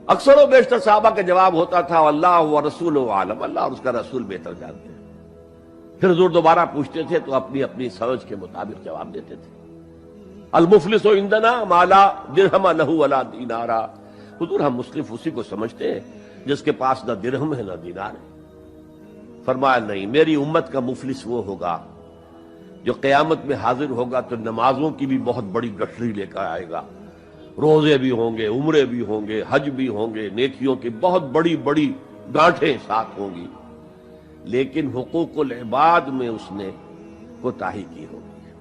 اکثر و بیشتر صحابہ کا جواب ہوتا تھا اللہ و رسول عالم، اللہ اور اس کا رسول بہتر جانتے ہیں۔ پھر حضور دوبارہ پوچھتے تھے تو اپنی اپنی سمجھ کے مطابق جواب دیتے تھے۔ المفلس عندنا ما لا درہم لہ ولا دینارا، حضور ہم مصرف اسی کو سمجھتے ہیں جس کے پاس نہ درہم ہے نہ دینار ہے۔ فرمایا نہیں، میری امت کا مفلس وہ ہوگا جو قیامت میں حاضر ہوگا تو نمازوں کی بھی بہت بڑی گٹھری لے کر آئے گا، روزے بھی ہوں گے، عمرے بھی ہوں گے، حج بھی ہوں گے، نیکیوں کی بہت بڑی بڑی گانٹھیں ساتھ ہوں گی، لیکن حقوق العباد میں اس نے کوتاہی کی ہوگی۔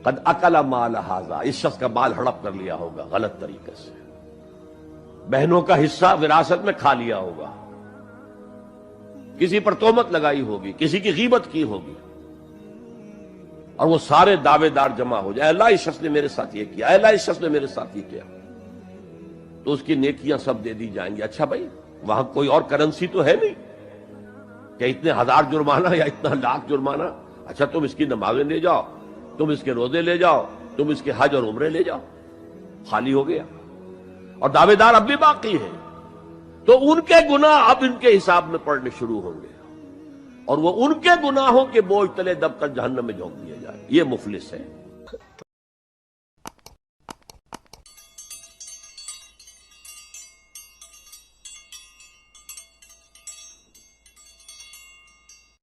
قد اکل مال ھذا، اس شخص کا مال ہڑپ کر لیا ہوگا غلط طریقے سے، بہنوں کا حصہ وراثت میں کھا لیا ہوگا، کسی پر تہمت لگائی ہوگی، کسی کی غیبت کی ہوگی، اور وہ سارے دعوے دار جمع ہو جائے، اللہ اس شخص نے میرے ساتھ یہ کیا، اللہ اس شخص نے میرے ساتھ یہ کیا، تو اس کی نیکیاں سب دے دی جائیں گی۔ اچھا بھائی وہاں کوئی اور کرنسی تو ہے نہیں کہ اتنے ہزار جرمانہ یا اتنا لاکھ جرمانہ، اچھا تم اس کی نمازیں لے جاؤ، تم اس کے روزے لے جاؤ، تم اس کے حج اور عمرے لے جاؤ، خالی ہو گیا، اور دعوے دار اب بھی باقی ہیں، تو ان کے گناہ اب ان کے حساب میں پڑنے شروع ہوں گے، اور وہ ان کے گناہوں کے بوجھ تلے دب کر جہنم میں جھونک دیے جائیں۔ یہ مفلس ہے۔